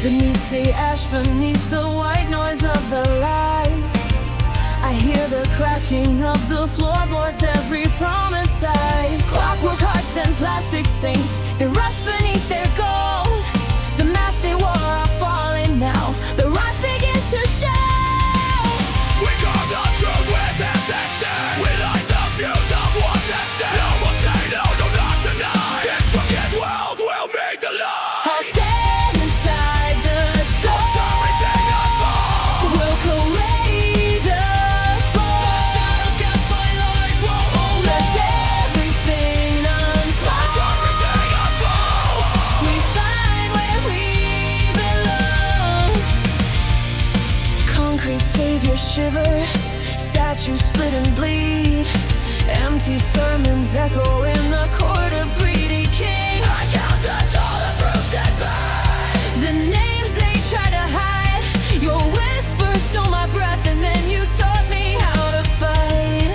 Beneath the ash, beneath the white noise of the lies, I hear the cracking of the floorboards, every promise dies. Clockwork hearts and plastic saints, they rust beneath their gold. The masks they wore are falling now, the rot begins to show. We carve the truth with distinction, we light the fuse of what's at stake. No will say no, no not tonight. This crooked world will meet the light. I'll stand inside the storm, everything unfolds. we'll co-rate the fall. The shadows cast by lies will hold As everything unfolds, everything unfolds. we find where we belong. Concrete saviors shiver, statues split and bleed. Empty sermons echo in the court of greedy kings. I count the toll of bruised and burned. The names they try to hide, your whisper stole my breath, and then you taught me how to fight.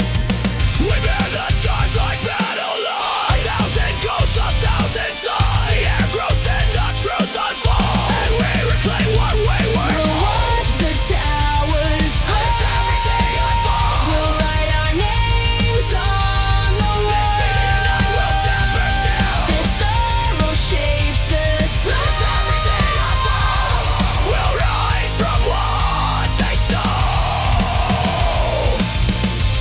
We bear the scars like battle lines. 1,000 ghosts, 1,000 sides. The air grows thin, the truth unfolds. And we reclaim what we were. We'll watch the towers fall. Everything unfolds. We'll write our names on the This city wall. tonight will temper still. This sorrow shapes the soul. Everything unfolds. We'll rise from what they stole.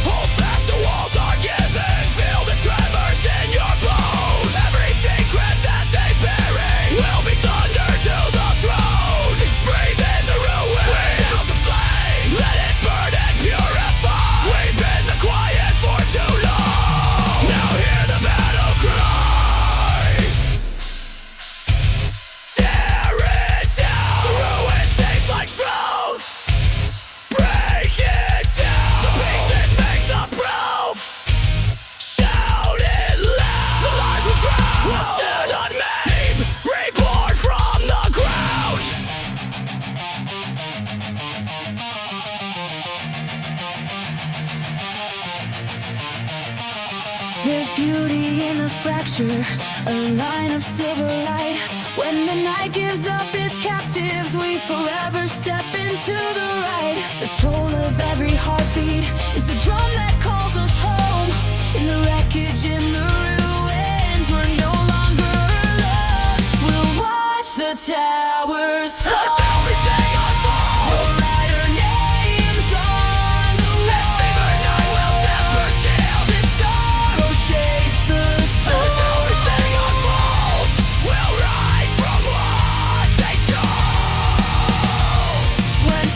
Hold fast, the walls are given. Feel the tremors in your bones. Every secret that they bury will be thunder to the throne. Breathe in the ruin without the flame. Let it burn and purify. We've been the quiet for too long. Now hear the battle cry. Tear it down. The ruins taste like truth. Break it down. The pieces make the proof. Shout it loud. The lies will drown. We'll stand unmaimed, reborn from the ground. There's beauty in a fracture, a line of silver light. When the night gives up its captives, we forever step into the light. The toll of every heartbeat is the drum that calls us home. In the wreckage, in the ruins, we're no longer alone. We'll watch the towers fall. Everything unfolds. We'll write our names on the This wall. fever night will temper still. This sorrow shapes the soul. Everything unfolds. We'll rise from what they stole. When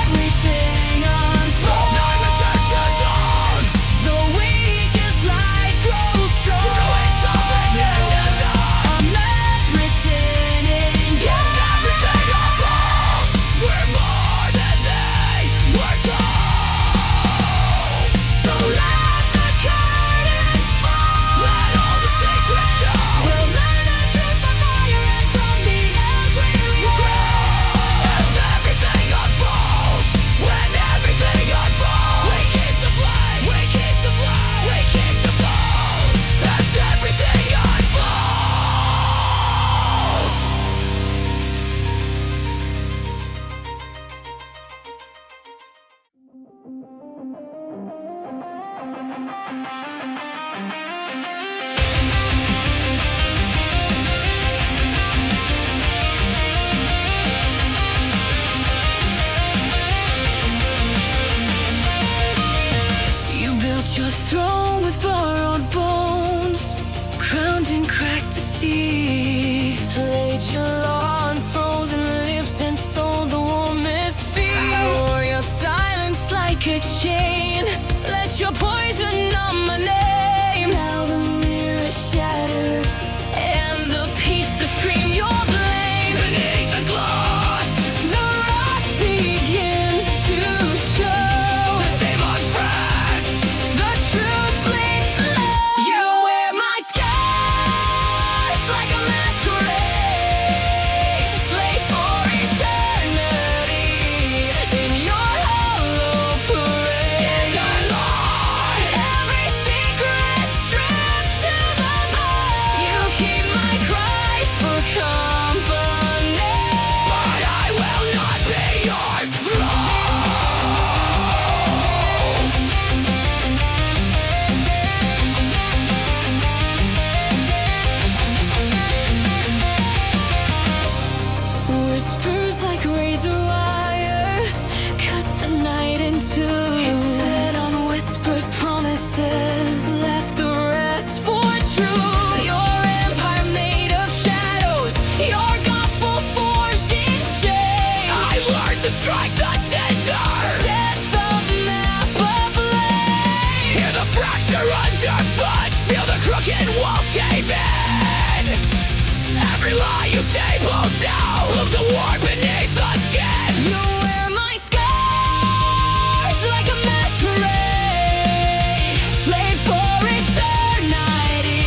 everything unfolds, Night returns to dawn. the weakest light grows strong. Doing something new design. I'm not pretending, God. Everything unfolds. We're more than they were told. So let the curtains fall. Let all the secrets show. We'll learn the truth by fire, and from the ends we grow. As everything unfolds. When everything unfolds. We keep the flame. We keep the flame. We keep the flame. As everything unfolds. You built your throne with borrowed bones, crowned in cracked deceit. Laid your law on frozen lips and sold the warmest beat. I wore your silence like a chain. Let your poison numb my name. Now the mirror shatters, and the pieces scream your blame. Beneath the gloss. The rot begins to show. The same on friends. The truth bleeds slow. You wear my scars. believe in. Every lie you staple down looks a war beneath the skin. You wear my scars like a masquerade, flayed for eternity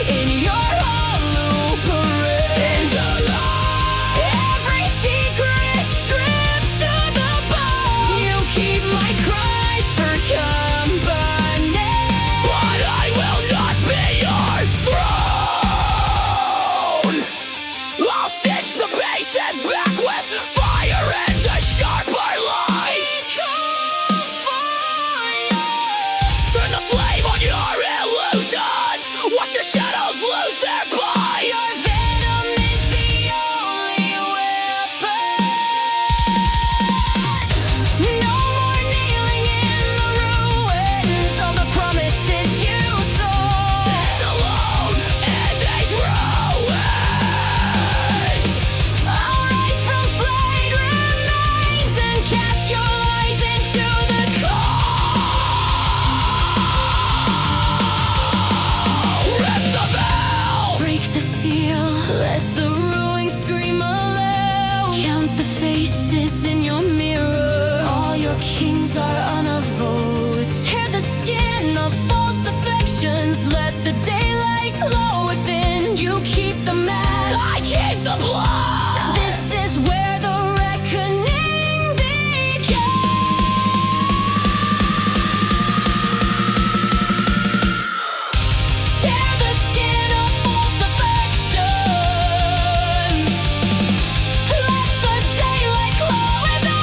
in your hollow parade. Sins alive. Every secret stripped to the bone. You keep my cries for company, But I will not be your throne. I'll stitch the pieces back with fire into sharper light. calls for you. Turn the flame on your illusions. Watch your shadows lose their bite. Your venom is the only weapon. No more kneeling in the ruins of the promises you sold. Stand alone in these ruins. I'll rise from flayed remains and cast your lies into the cold. Rip the veil. Break the seal, let the ruin scream aloud. Count the faces in your mirror. All your kings are on a vote. Tear the skin of false affections. Let the daylight glow within. You keep the mask. I keep the blood. This is where the reckoning begins. Tear the skin of false affections. Let the daylight glow within.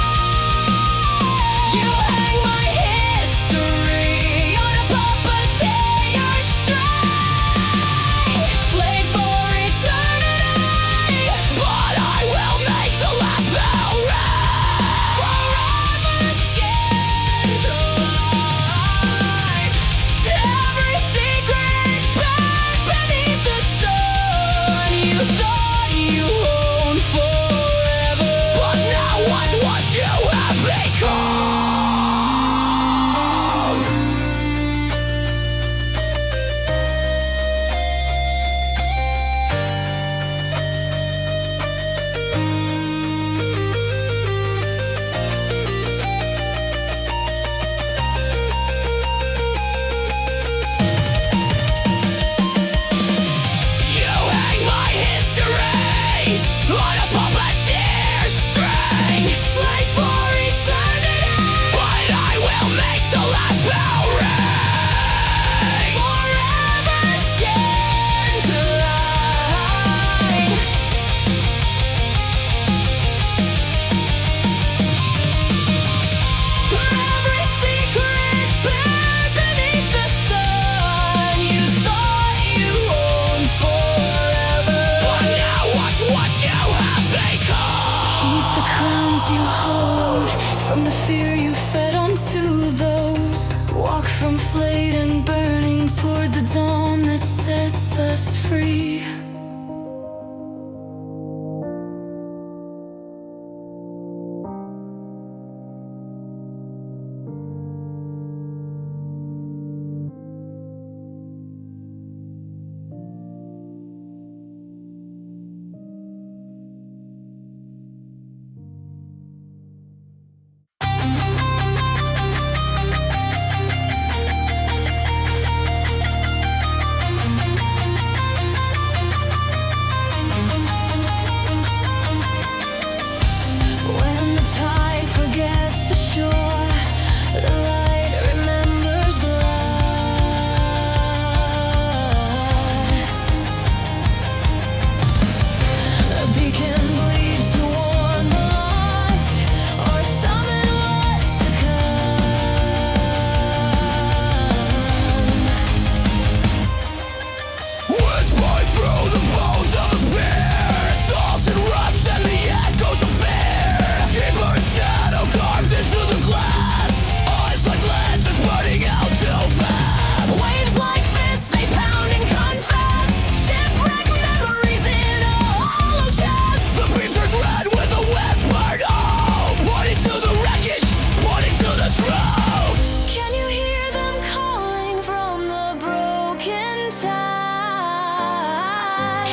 You hang my history on a puppeteer's string, flayed for eternity. But I will make the last bell ring. Forever skinned alive. Every secret buried beneath the sun. You thought you owned forever. But now watch what you have become. You hang my history on a puppeteer's string, Flayed for eternity. but I will make the last bell ring. Forever skinned alive. Every secret buried beneath the sun. You thought you owned forever. But now watch what you have become. Keep the crowns you hollowed from the fear you fed onto those. Walk from flayed and burning toward the dawn that sets us free.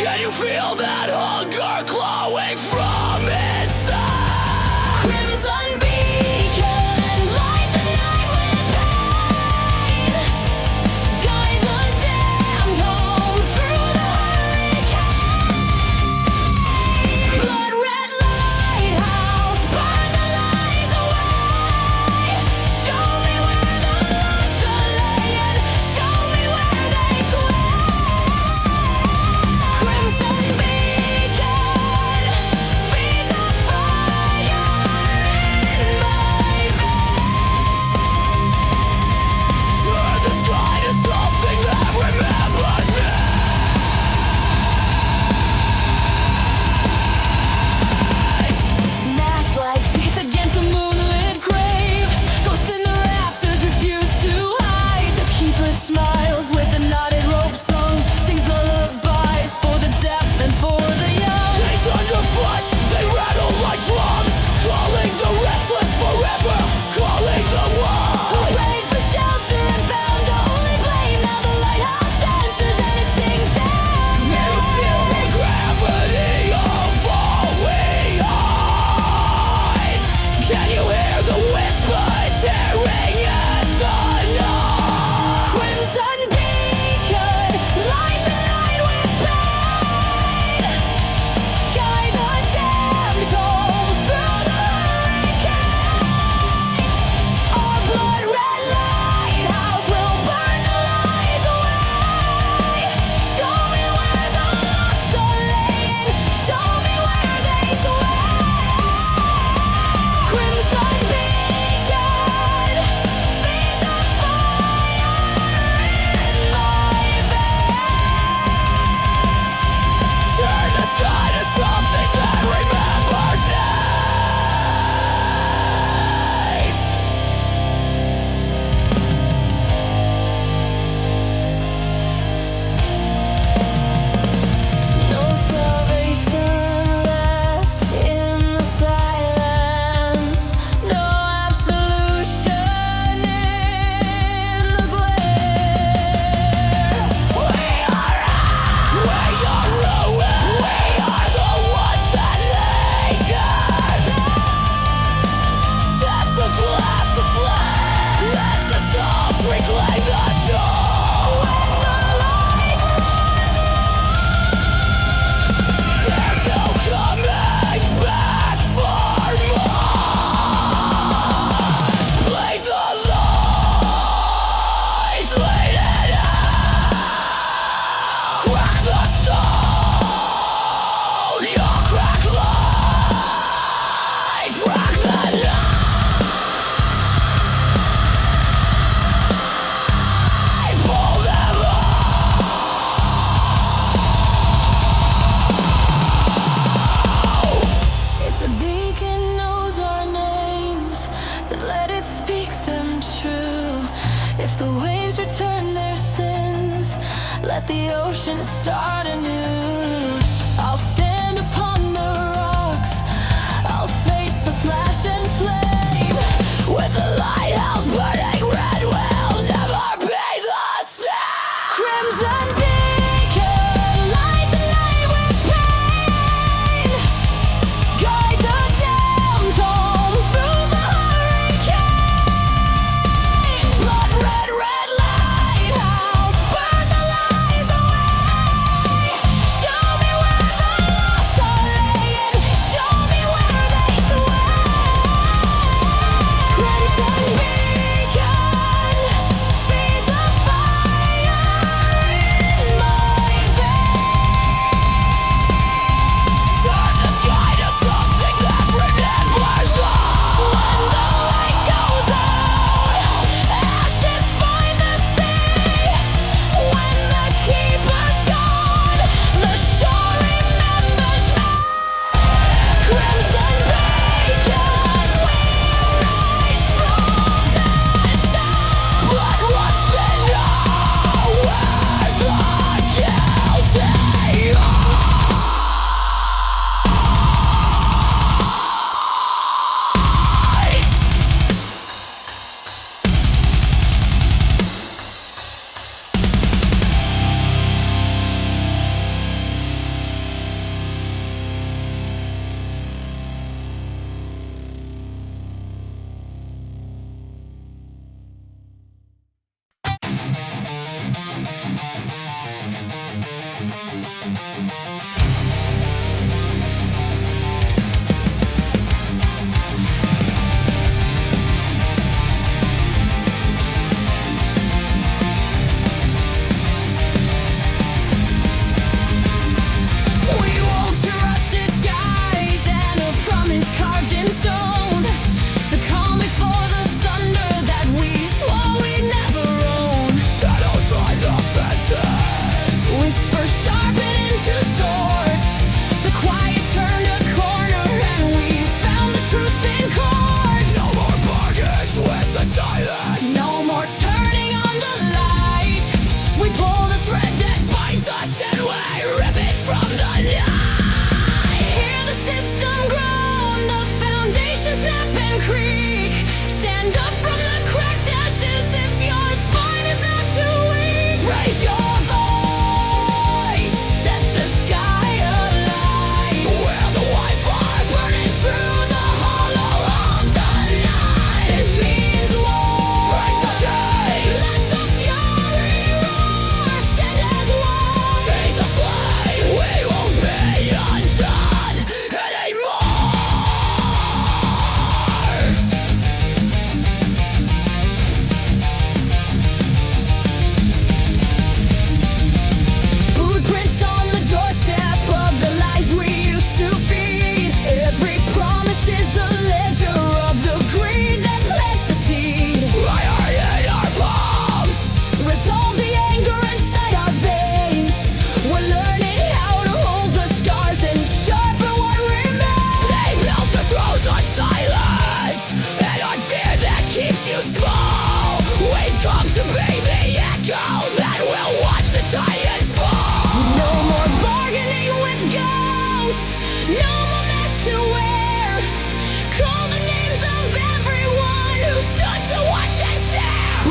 Can you feel that hunger glowing from inside? Crimson beacon, light the night with pain. Guide the damned home through the hurricane. Blood red lighthouse, burn the lights away. Show me where the lost are laying. Show me where they sway. Crimson beacon, feed the fire in my veins. Turn the sky to something that remembers me. Mask like teeth against a moonlit grave. Ghosts in the rafters refuse to hide. The keeper smiles with a knotted rope tongue. Sings lullabies for the deaf and for the young. Chains underfoot, they rattle like drums, calling the restless forever, calling the Who one. prayed for shelter and found only blame. Now the lighthouse answers and it sings their You feel the gravity of all we hide. Can you hear the whisper tearing at the night? Crimson beacon, light the night with pain. Guide the damned home through the hurricane. Our blood red lighthouse will burn the lies away. Show me where the lost are laying. Show me where they sway. Crimson beacon, feed the fire in my veins. Turn the sky to something that remembers nights. No salvation left in the silence. No absolution in the glare. We are ruined. We are the ones that linger. Set the glass aflame. Let the sun reclaim the shore. There's no coming back for more. Play the lights, lead it out. Crack the stone. Your crack light. Crack the night. Pull them up. If the beacon knows our names, then let it speak them true. If the waves return their sins, let the ocean start anew. I'll stand upon the rocks. I'll face the flash and flame. With the lighthouse burning red, we'll never be the same. Crimson beacon, light the night with pain. Guide the damned home through the hurricane. Blood red, red lighthouse, burn the lies away. Show me where the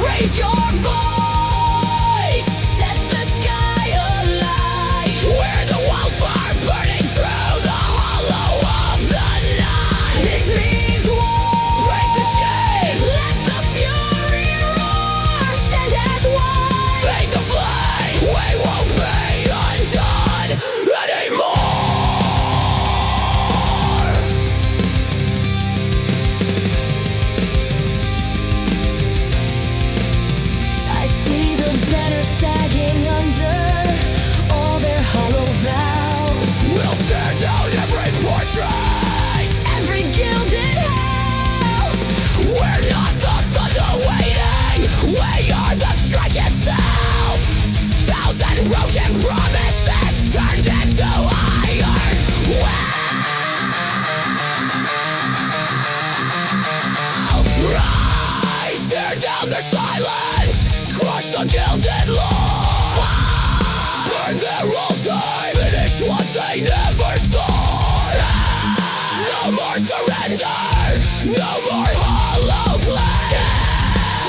Raise your voice, set the sky alight. We're the wildfire burning through the hollow of the night. This means war, break the chains, let the fury roar. Stand as one, fade the flame. We won't be undone anymore. I see the banner sagging under all their hollow vows. We'll tear down every portrait, Every gilded house. we're not the thunder waiting, we are the strike itself. Thousand broken promises turned into iron. Rise, tear down their silence, crush the gilded law, burn their altars, finish what they never saw. No more surrender, no more hollow play.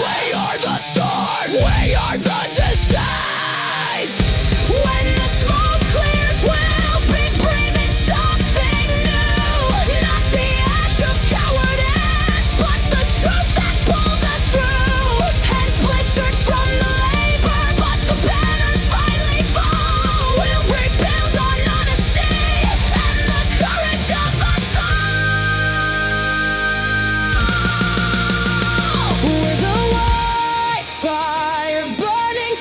We are the storm, we are the disease. When the smoke clears, we'll be breathing something new. Not the ash of cowardice, but the truth that pulls us through. Hands blistered from the labor, but the banners finally fall. We'll rebuild on honesty and the courage of us all. We're the white fire burning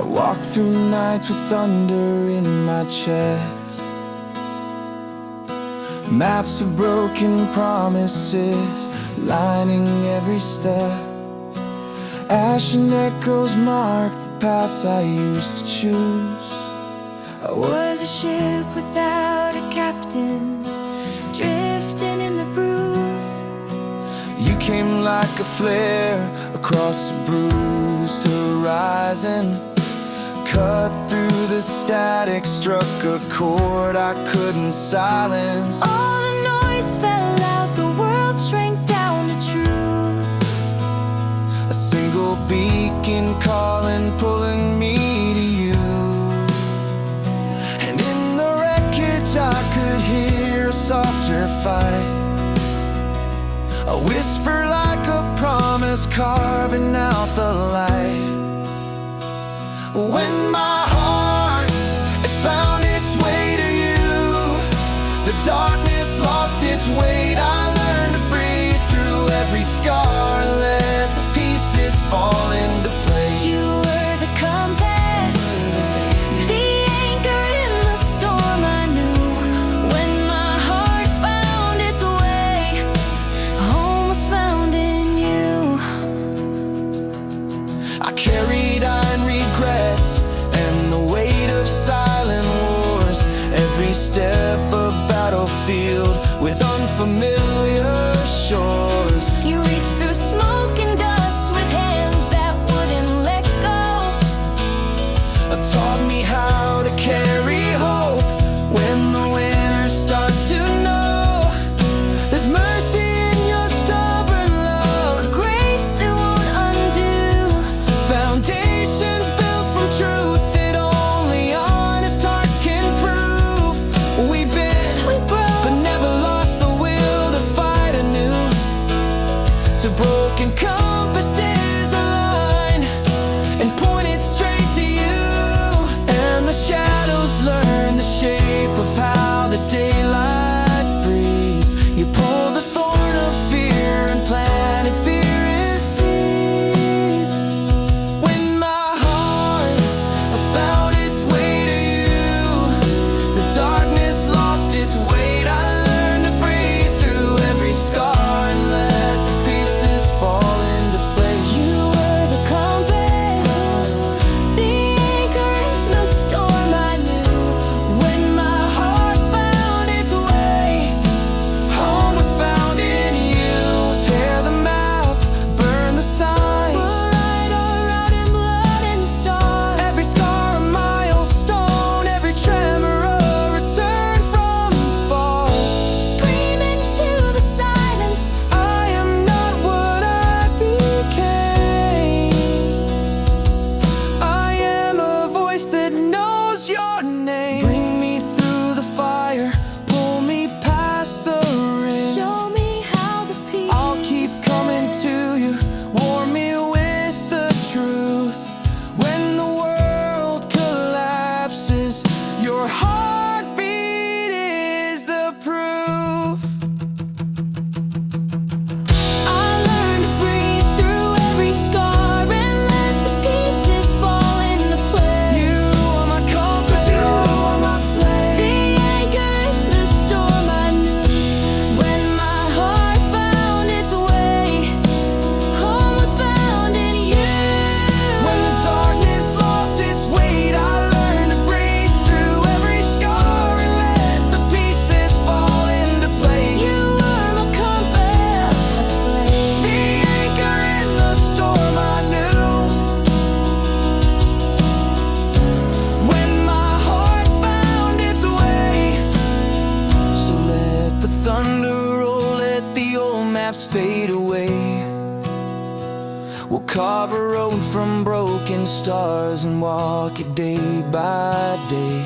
walk through nights with thunder in my chest. Maps of broken promises lining every step. Ashen echoes mark the paths I used to choose. I was a ship without a captain, drifting in the bruise. You came like a flare across a bruised horizon. Cut through the static, struck a chord I couldn't silence. All the noise fell out, the world shrank down to truth. A single beacon calling, pulling me to you. And in the wreckage I could hear a softer fight, a whisper like a promise carving out the light. When my heart it found its way to you, the darkness lost its weight. I learned to breathe through every scar, let the pieces fall into place. You were the compass, the anchor in the storm I knew. When my heart found its way, home was found in you. I carried iron regrets and the weight of silent wars. Every step a battlefield with unfamiliar shores. You reached through smoke and dust with hands that wouldn't let go. Taught me how to carry hope when the winter starts to know. There's mercy in your stubborn love, A grace that won't undo. foundations built from truth that only honest hearts can prove. We bent, We broke, but never lost the will to fight anew. To broken compasses aligned and pointed straight to you. And the shadows learn the shape of how the daylight breathes. You pulled the thorn of fear and planted fear as seeds. When my heart found its way to you, the darkness lost its weight. I learned to breathe through every scar and let the pieces fall into place. you were the compass, the anchor in the storm I knew. When my heart found its way, Home was found in you. Tear the map, burn the signs. we'll write our route in blood and stars. Every scar a milestone, every tremor a return from far. Scream into the silence, I am not what I became. I am a voice that knows your name. Bring me through the fire, pull me past the rim. show me how the peace. I'll keep coming to you, warm me with the truth. When the world collapses, your heartbeat is the proof. I learned to breathe through every scar and let the pieces fall into place. You are my compass, you are my flame. The anchor in the storm I knew. When my heart found its way, home was found in you. When the darkness lost its weight, I learned to breathe through every scar and let the pieces fall into place. You were my compass, The anchor in the storm I knew. When my heart found its way, so let the thunder roll, let the old maps fade away. We'll carve a road from broken stars and walk it day by day.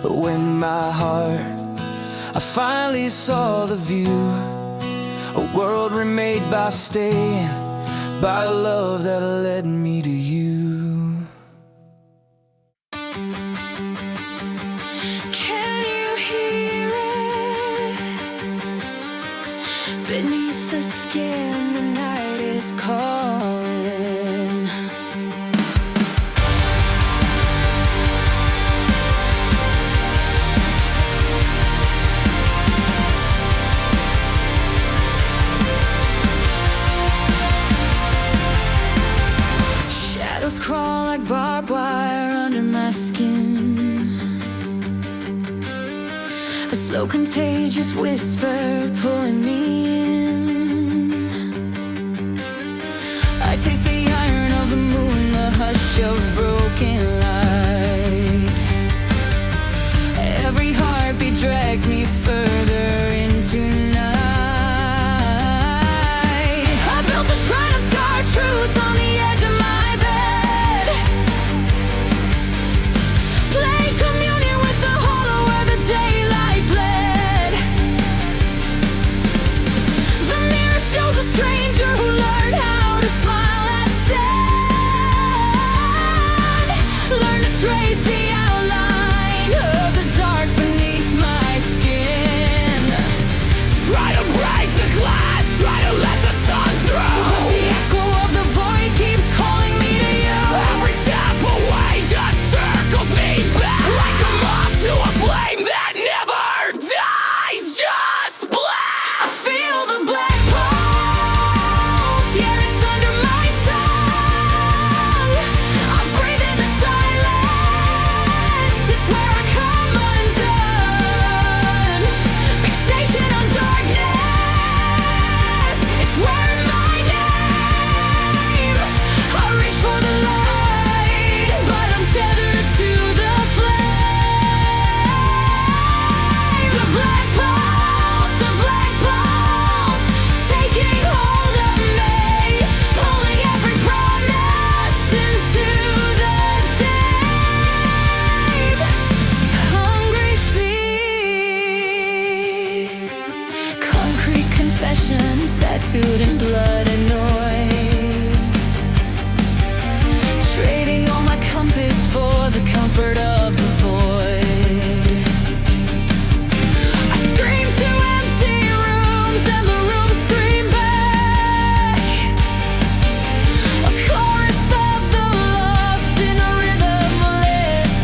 When my heart, I finally saw the view, a world remade by staying, by a love that led me to you. can you hear it? Beneath the skin, the night is calling. A slow contagious whisper pulling me in. I taste the iron of the moon, the hush of broken light. Every heartbeat drags me further into night. I built a shrine of scarred truths on the edge of my bed. Play communion with the hollow where the daylight bled. The mirror shows a stranger who learned how to smile at sand. Learn to trace the outline of the dark beneath my skin. Try to break the glass, try to let the sun through. But the echo of the void keeps calling me to you. Every step away just circles me back, like a moth to a flame that never dies, just black. I feel the black pulse, yeah, it's under my tongue. I breathe in the silence, it's where I come undone. Fixation on darkness, it's wearing my name. I reach for the light, but I'm tethered to the flame. The black pulse, taking hold of me, pulling every promise into the deep. Hungry sea, concrete confession tattooed in blood and noise. Trading all my compass for the comfort of the void. I scream to empty rooms and the rooms scream back. A chorus of the lost in a rhythmless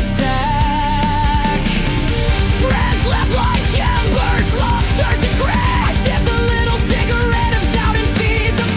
attack. Friends left like embers, love turned to gray. I sip the little cigarette of doubt and feed the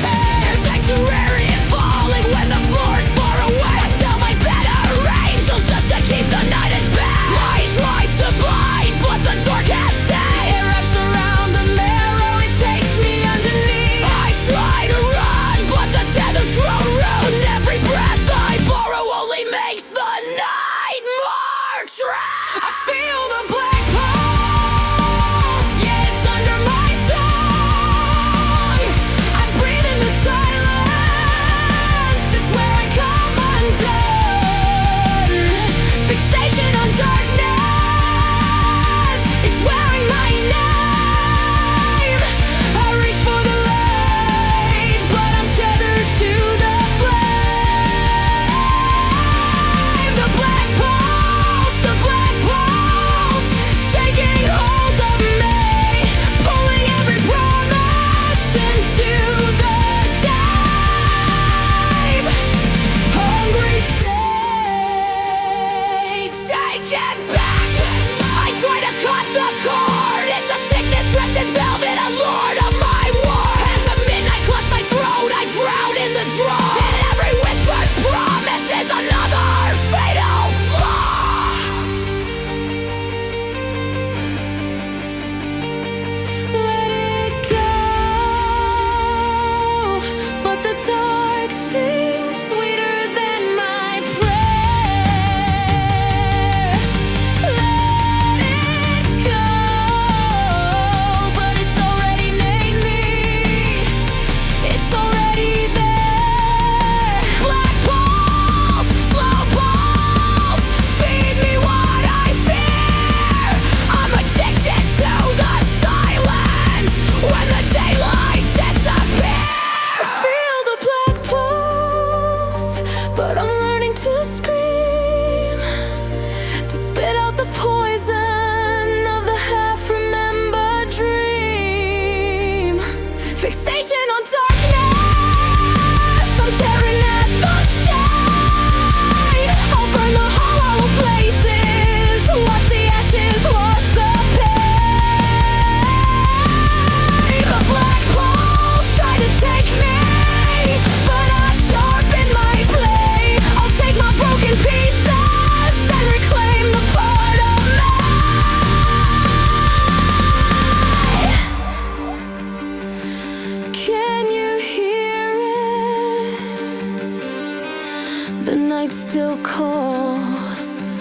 calls,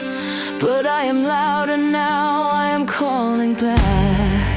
but I am louder now, I am calling back.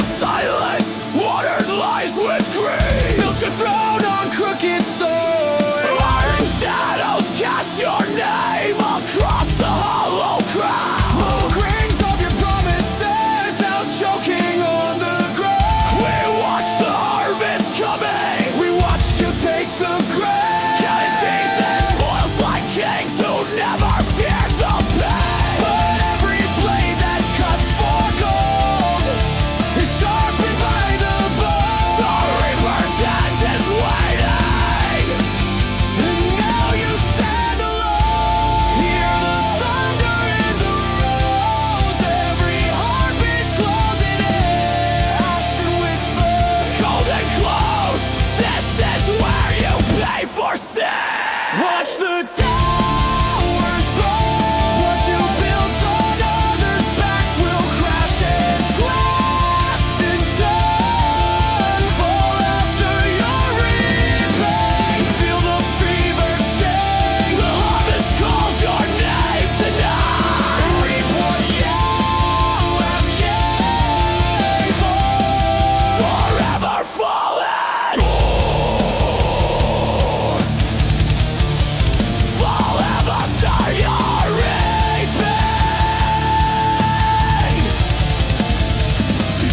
Silence, watered lies with greed. Built your throne on crooked soil. Iron shadows cast your name across the hollow crowd. Smoke rings of your promises now choking on the ground. We watch the harvest coming. We watched you take the ground. Killing teeth and spoils like kings who never feared the pain. But every blade that cuts for gold is sharpened by the bone. The reaper's hand is waiting. And now you stand alone. Hear the thunder in the rose. Every heartbeat's closing in. Ashen whisper. Cold and close, this is where you pay for sin. Watch the towers burn. What you built on others' backs will crash and twist and turn. Fall after your reaping. Feel the fever sting. The harvest calls your name tonight. Reap what you have gained. Forever fallen. Fall after your reaping.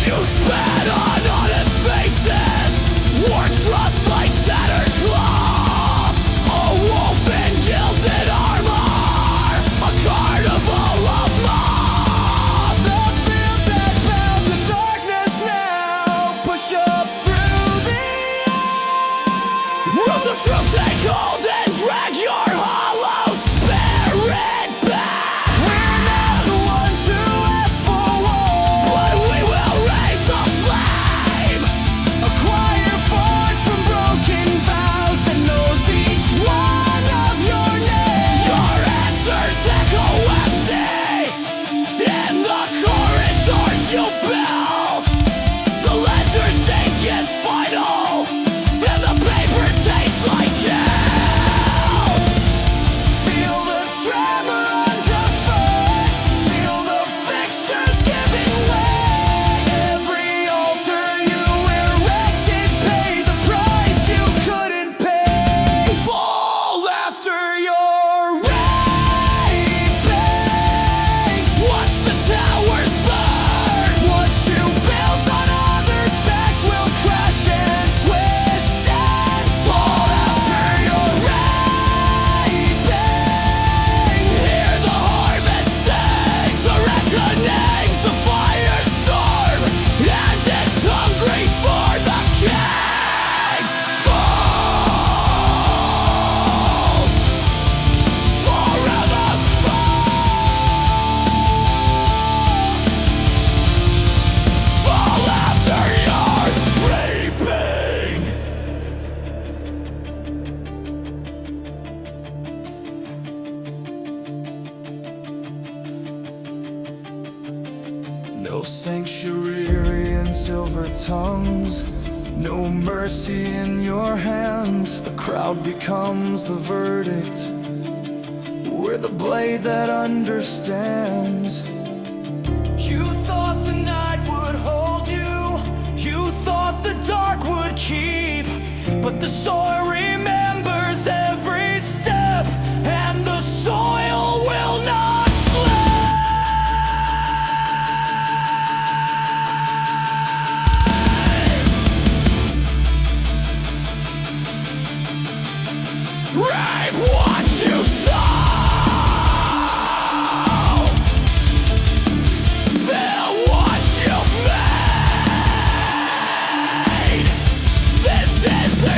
You spit on honest faces, wore trust like tattered cloth. A wolf in gilded armor, a carnival of moth. The fields that bow to darkness now push up through the air. Rules of truth take hold and drag your hollow spirit back. We're not the ones who ask for war. But we will raise the flame. A choir forged from broken vows that knows each one of your names. Your answers echo empty in the corridors you built. The ledger's ink is final, and the paper tastes like guilt. Feel the tremor underfoot. Feel the fixtures giving way. Every altar you erected paid the price you couldn't pay. Fall after your raping. Watch the towers burn. What you built on others' backs will crash and twist and fall after your raping. Hear the harvest sing. The reckoning's a firestorm, and it's hungry for the king. Fall. Forever fall. Fall after your raping. No sanctuary in silver tongues, no mercy in your hands. The crowd becomes the verdict. We're the blade that understands. You thought the night would hold you, you thought the dark would keep, but the soil remembers every step, and the soil will not slip. Rape what you sow. Feel what you've made. This is the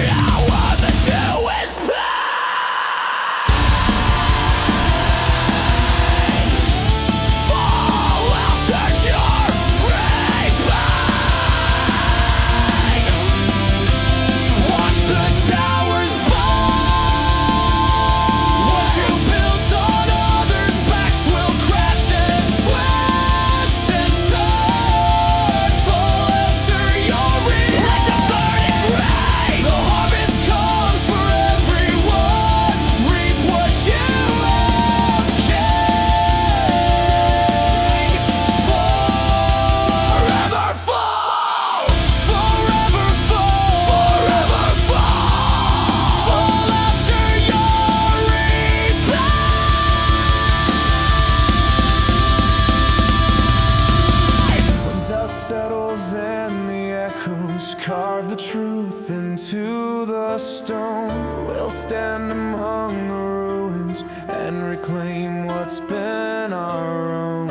and reclaim what's been our own.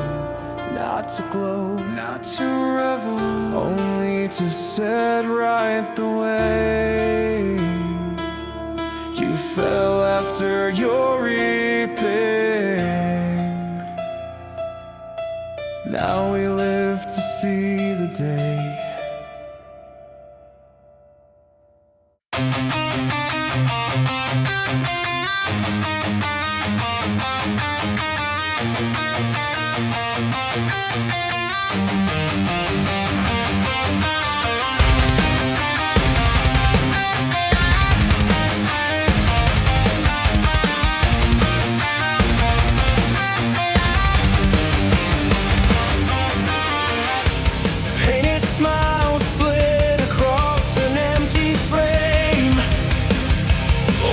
Not to glow, not to revel, only to set right the way you fell after your reaping. Now we live to see the day. Painted smiles split across an empty frame.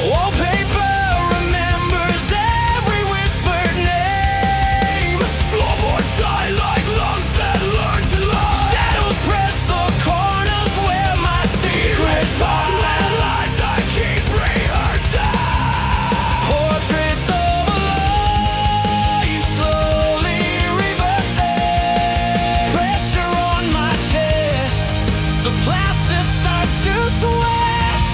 Wallpaper remembers every whispered name. Floorboards die like lungs that learn to lie. Shadows press the corners where my secrets are. Unlit lies I keep rehearsing. Portraits of a life slowly reversing. Pressure on my chest, the plaster starts to sweat.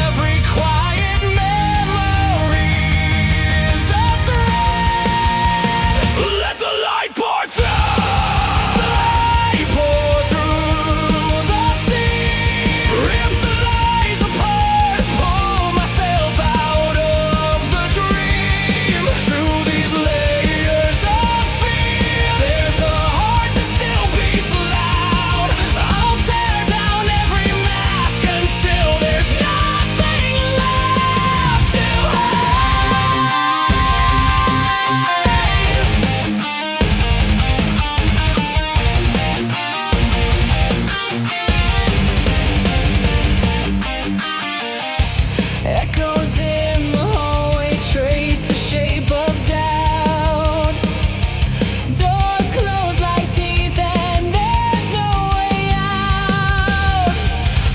Every quiet memory is a thread. Let the light pour through. The light pour through the sea. Rip the lies apart, pull myself out of the dream. Through these layers of fear, there's a heart that still beats loud. I'll tear down every mask until there's nothing left to hide. Echoes in the hallway trace the shape of doubt. Doors close like teeth and there's no way out.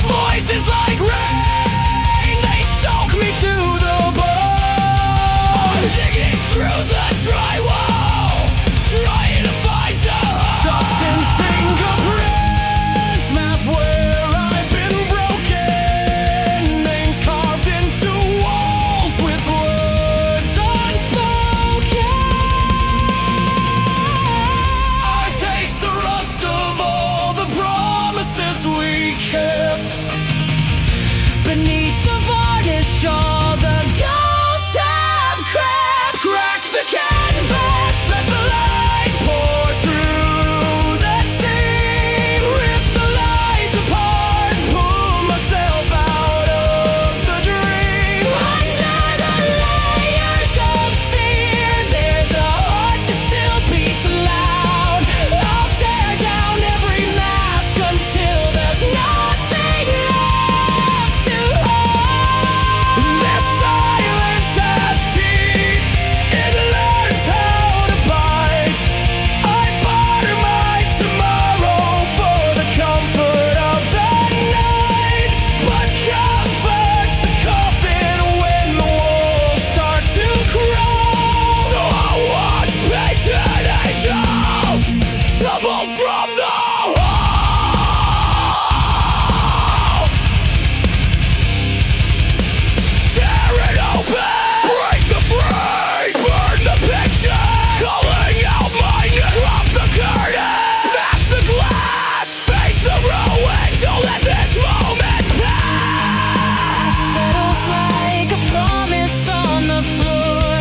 Voices like rain, they soak me to the bone. Digging through the drywall, trying to find a home. Dust and fingerprints map where I've been broken. Names carved into walls with words unspoken. I taste the rust of all the promises we kept. Beneath the varnish, all the ghosts have crept. Crack the canvas, let the light pour through the seam. Rip the lies apart, pull myself out of the dream. Under the layers of fear, there's a heart that still beats loud. I'll tear down every mask until there's nothing left to hide. This silence has teeth, it learns how to bite. I barter my tomorrow for the comfort of the night. But comfort's a coffin when the walls start to crawl. So I'll watch painted angels tumble from the wall. Tear it open, break the frame, burn the picture, calling out my name. Drop the curtain, smash the glass, face the ruins. Don't let this moment pass. Settles like a promise on the floor.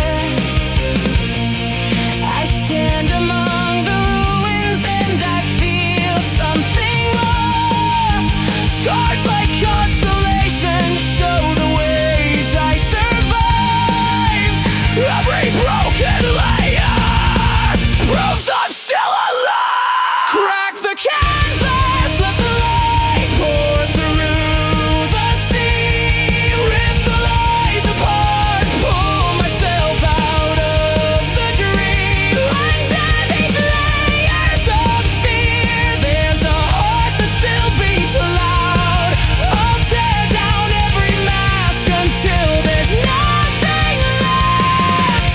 I stand among the ruins and I feel something more. Scars like constellations show the ways I survived. Every broken layer proves I'm still alive. Crack the canvas, let the light pour through the seam. Rip the lies apart, pull myself out of the dream. Under these layers of fear, there's a heart that still beats loud. I'll tear down every mask until there's nothing left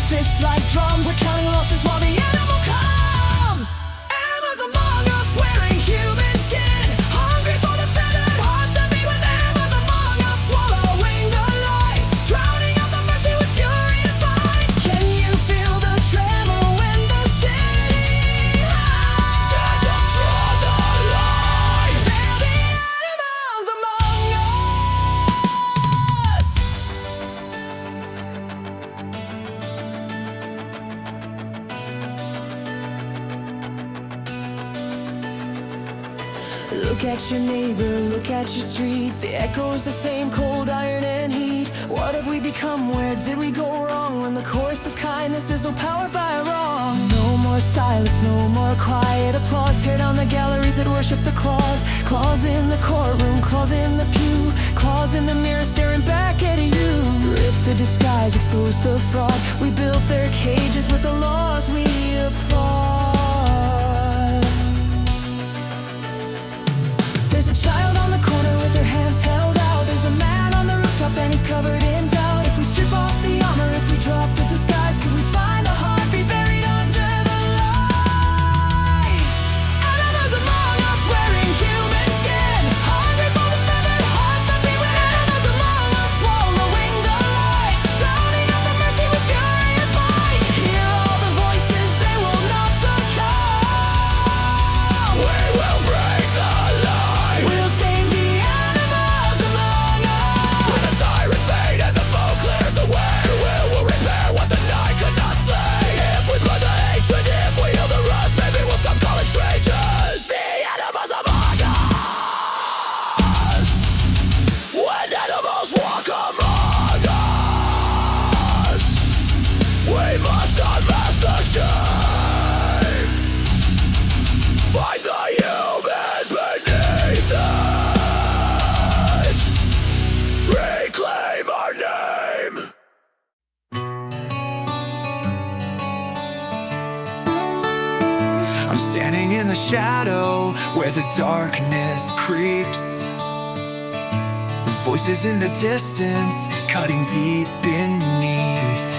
fists like drums. We're counting losses while the animal comes. Emma's among us wearing human skin, hungry for the feathered hearts that beat with Emma's among us, swallowing the light, drowning out the mercy with furious might. Can you feel the tremor when the city hides? Stand up, draw the line. They're the animals among us. Look at your neighbor, look at your street. The echo's the same, cold iron and heat. What have we become? Where did we go wrong? When the chorus of kindness is overpowered by wrong. No more silence, no more quiet applause. Tear down the galleries that worship the claws. Claws in the courtroom, claws in the pew, claws in the mirror staring back at you. Rip the disguise, expose the fraud. We built their cages with the laws we applaud. There's a child on the corner with her hands held out. There's a man on the rooftop and he's covered in doubt. If we strip off the armor, if we drop the disguise, could we find a heartbeat buried under the lies? Animals among us wearing human skin, hungry for the feathered hearts that beat with animals among us, swallowing the light, drowning out the mercy with furious might. Hear all the voices, they will not succumb. We will break the line. We'll tame the animals among us. When the sirens fade and the smoke clears away, we will repair what the night could not slay. If we blood the hatred, if we heal the rust, maybe we'll stop calling strangers the animals among us. When animals walk among us, we must unmask the shame. Find the human beneath it. Reclaim our name. I'm standing in the shadow where the darkness creeps. Voices in the distance, cutting deep beneath.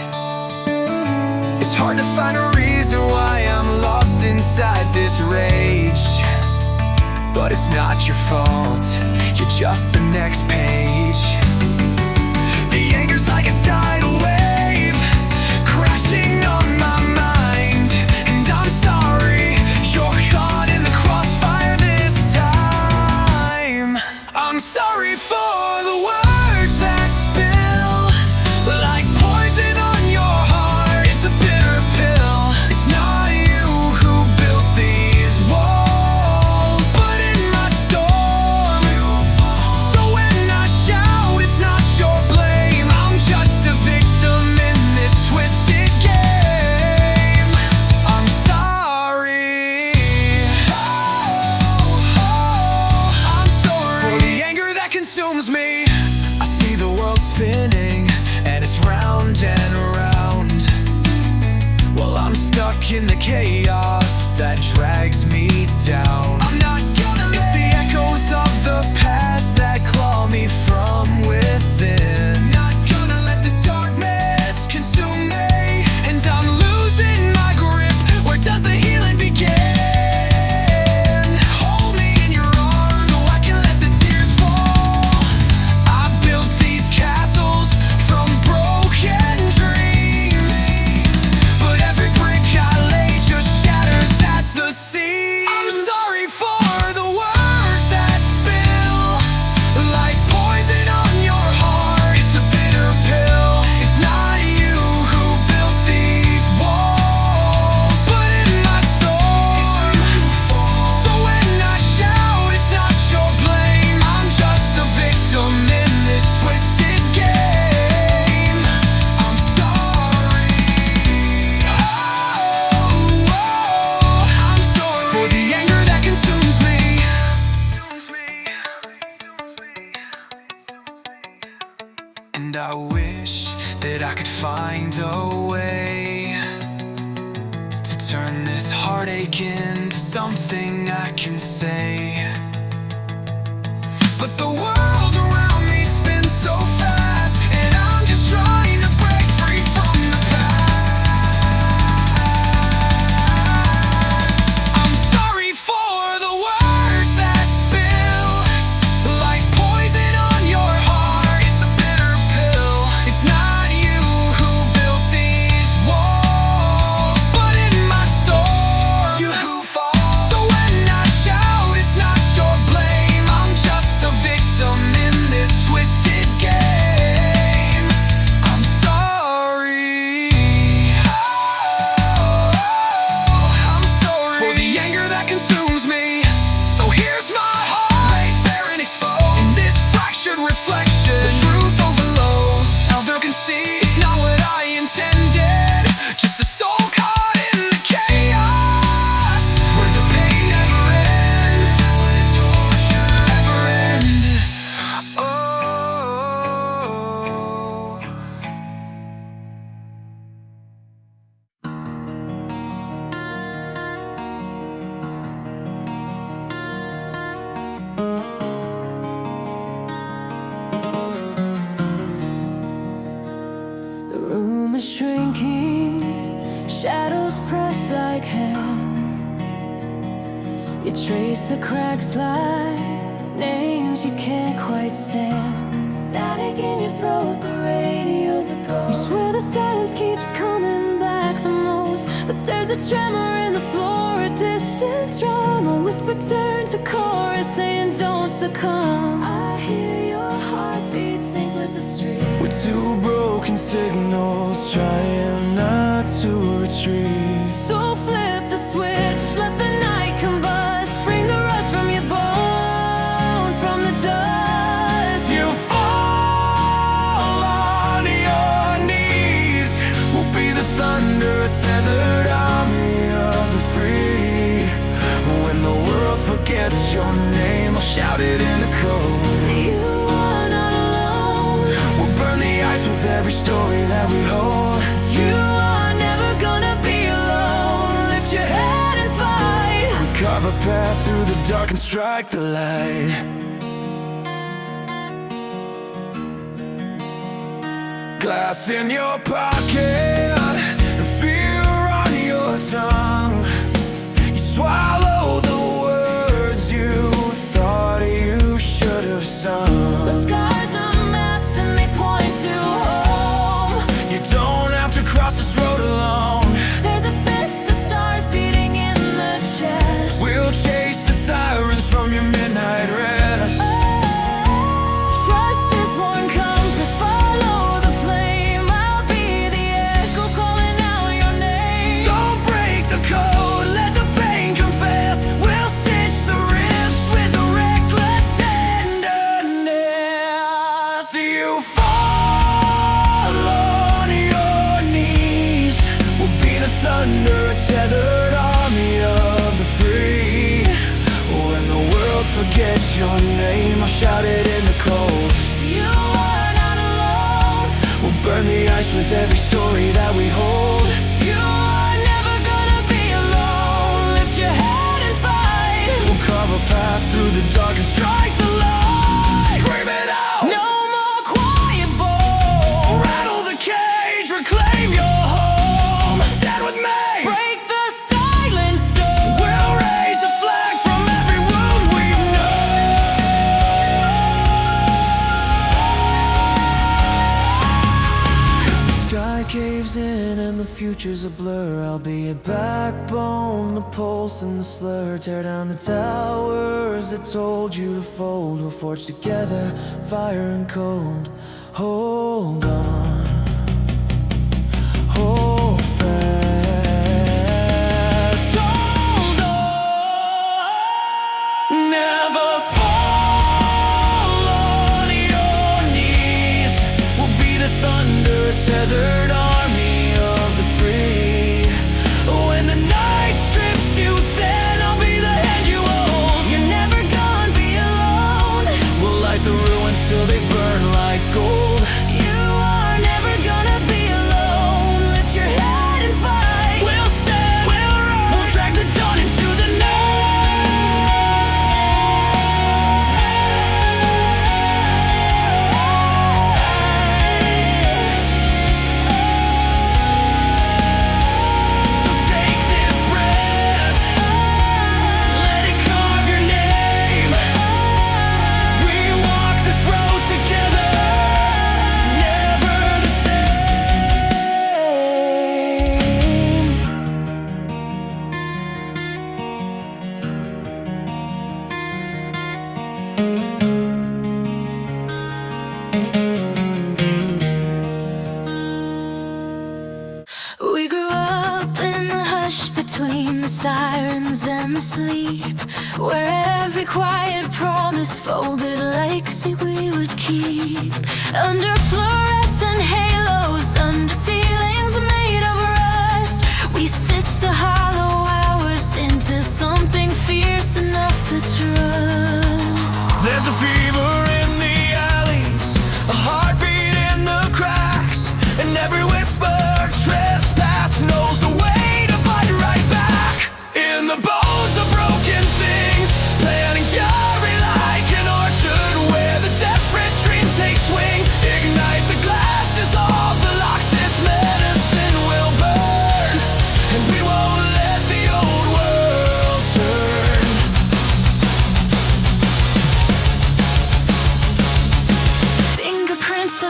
It's hard to find a reason why I'm lost inside this rage. But it's not your fault, you're just the next page. The anger's like a tidal wave, crashing on my mind. And I'm sorry, you're caught in the crossfire this time. I'm sorry for the words that spill like poison on your heart. It's a bitter pill. It's not you who built these walls, but in my storm you fall. So when I shout, it's not your blame. I'm just a victim in this twisted game. I'm sorry. I'm sorry for the anger that consumes me. I see the world spinning and it's round and round, while I'm stuck in the chaos that drags me down. I'm not gonna let it's the echoes of the past that claw me from within. Not gonna let this darkness consume me, and I'm losing my grip. Where does the healing begin? Hold me in your arms so I can let the tears fall. I built these castles from broken dreams, but every brick I lay just shatters at the seams. I'm sorry for the words that spill like poison on your heart. It's a bitter pill. It's not you who built these walls, but in my storm you fall. So when I shout, it's not your blame. I'm just a victim in this twisted game. I'm sorry. I'm sorry for the anger that consumes me. And I wish that I could find a way to turn this heartache into something I can say. But the world around me spins so fast, and I'm just trying to break free from the past. trace the cracks like names you can't quite stand. Static in your throat, the radio's a ghost. You swear the silence keeps coming back the most, but there's a tremor in the floor, a distant drum, a whisper turns to chorus saying don't succumb. I hear your heartbeat sync with the street. We're two broken signals trying not to retreat. So flip the switch, let the night combust, bring the rust from your bones, from the dust. You fall on your knees. We'll be the thunder, a tethered army of the free. When the world forgets your name, I'll shout it in the cold. You are not alone. We'll burn the ice with every story that we hold. You are never gonna be alone. Lift your head and fight. Carve a path through the dark and strike the light. Glass in your pocket and fear on your tongue. You swallow the words you thought you should have sung. The scars are maps and they point to home. You don't have to cross this road alone. There's a fist of stars beating in the chest. We'll chase the sirens from your midnight rest. Trust this one compass, follow the flame. I'll be the echo calling out your name. Don't break the code, let the pain confess. We'll stitch the ribs with a reckless tenderness. You fall on your knees. We'll be the thunder, a tethered army of the free. When the world forgets your name, I'll shout it in the cold. You are not alone. We'll burn the ice with every story that we hold. You are never gonna be alone. Lift your head and fight. We'll carve a path through the dark and strike the light. Scream it out! No more quiet bowl. Rattle the cage, reclaim your home. Stand with me. Break the silence door. We'll raise a flag from every wound we know. If the sky caves in and the future's a blur, I'll be a backbone, the pulse and the slur. Tear down the towers that told you to fold. We'll forge together, fire and cold. Hold on, hold fast. Hold on, never fall on your knees. We'll be the thunder, tethered army of the free. When the night strips you thin, I'll be the hand you hold. You're never gonna be alone. We'll light the ruins till they burn like gold. You are never gonna be alone. Lift your head and fight. We'll stand, we'll rise, we'll drag the dawn into the night. So take this breath, let it carve your name. We walk this road together, never the same. We grew up in the hush between the sirens and the sleep, where every quiet promise folded a legacy we would keep. Under fluorescent halos, under ceilings made of rust, we stitched the hollow hours into something fierce enough to trust. There's a fever in the alleys, a heartbeat in the cracks, and every whisper trespass knows the way to bite right back. In the bones of broken things, planting fury like an orchard where the desperate dream takes wing. Ignite the glass, dissolve the locks, this medicine will burn, and we won't let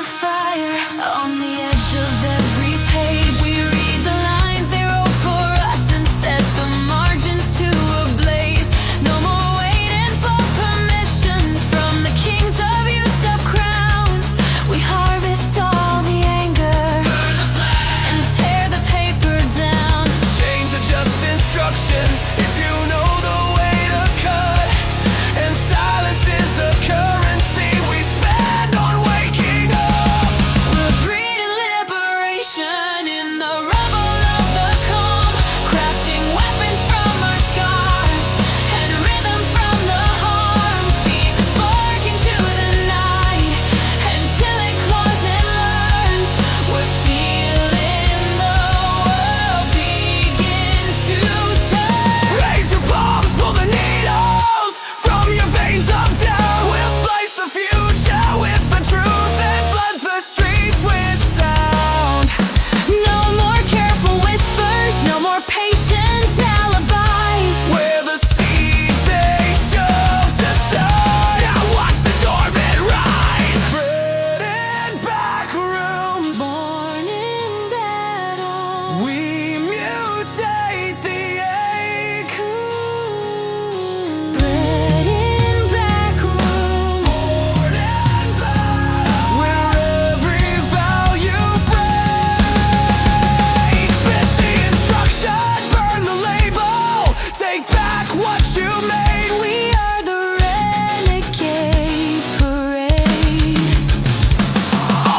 of fire on the edge of every page. We read the lines they wrote for us and set the margins to ablaze. No more waiting for permission from the kings of used up crowns. We harvest all the anger and tear the paper down. Chains are just instructions if you know the way to cut. And silence is a currency we spend on waking up. We're breeding liberation in the rubble of the calm, crafting weapons from our scars and rhythm from the harm. Feed the spark into the night until it claws and learns. We're feeling the world begin to turn. Raise your palms, pull the needles from your veins up down. We'll splice the future with the truth and flood the streets with sound. No more careful whispers, no more patient alibis. Where the seeds they shoved aside. Now watch the dormant rise. Bred in back rooms, Born in battle, we mutate the ache. bred in back rooms. Born in battle, where every value breaks. Spit the instruction, burn the label. Take back what you made. We are the renegade parade.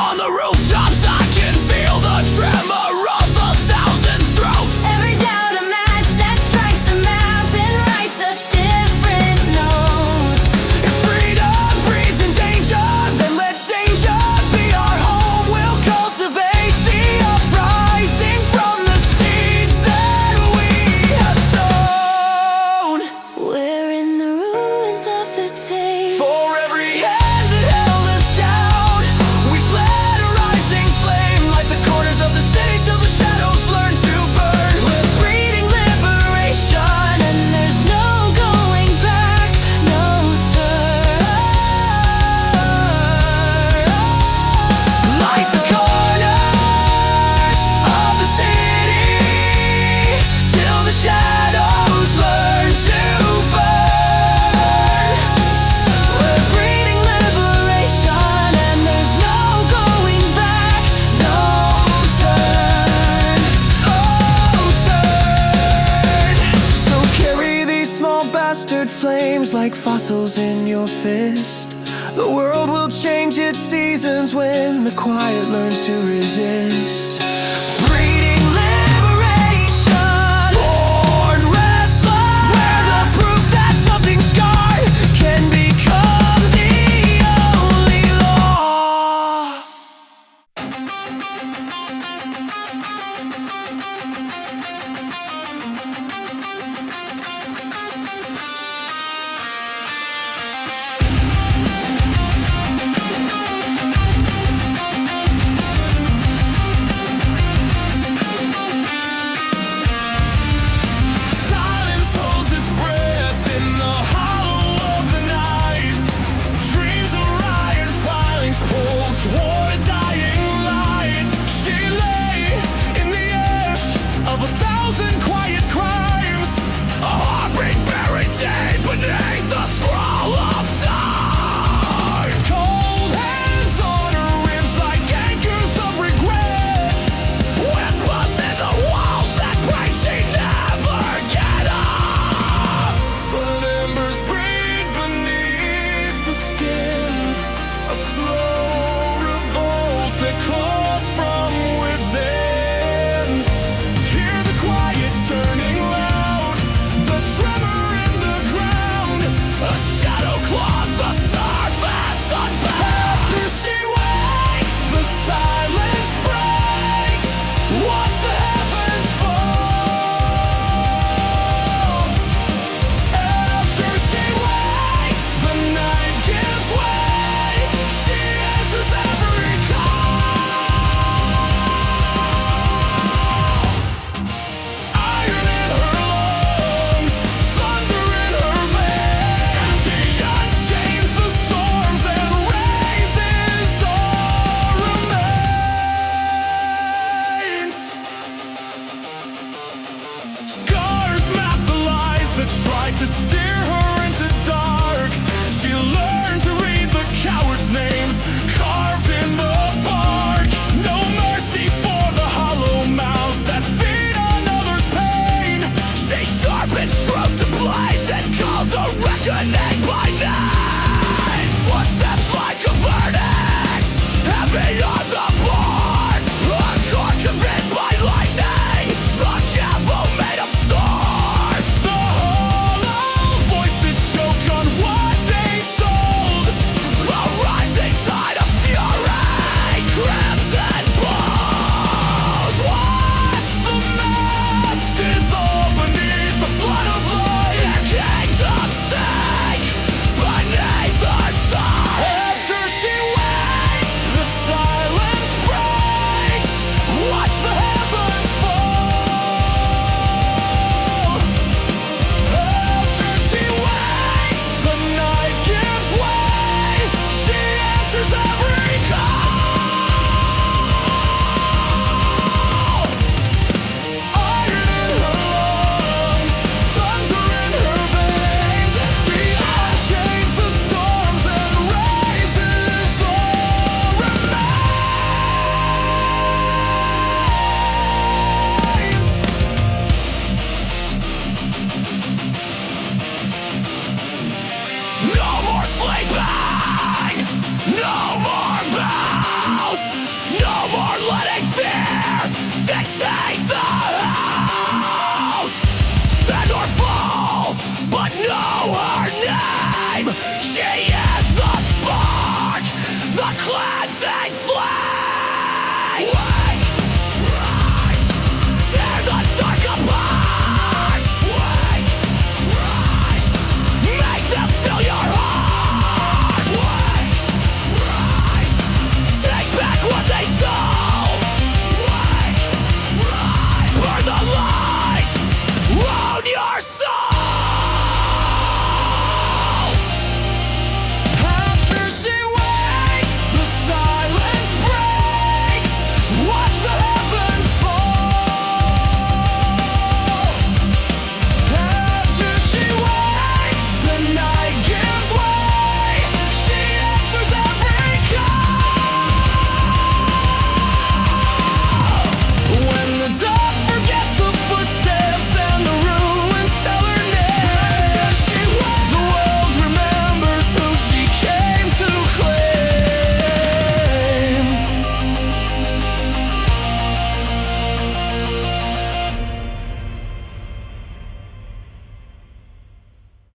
On the rooftops, I can feel the tremor of 1,000 throats. Every doubt a match that strikes the map and writes us different notes. If freedom breeds in danger, then let danger be our home. We'll cultivate the uprising from the seeds that we have sown. We're in the ruins of the tape. For every hand that held us down, we plant a rising flame. Light the corners of the city till the shadows learn to burn. We're breeding liberation and there's no going back, no turn. Light the corners of the city till the shadows learn to burn. We're breeding liberation and there's no going back, no turn. Oh, turn. So carry these small bastard flames like fossils in your fist. The world will change its seasons when the quiet learns to resist.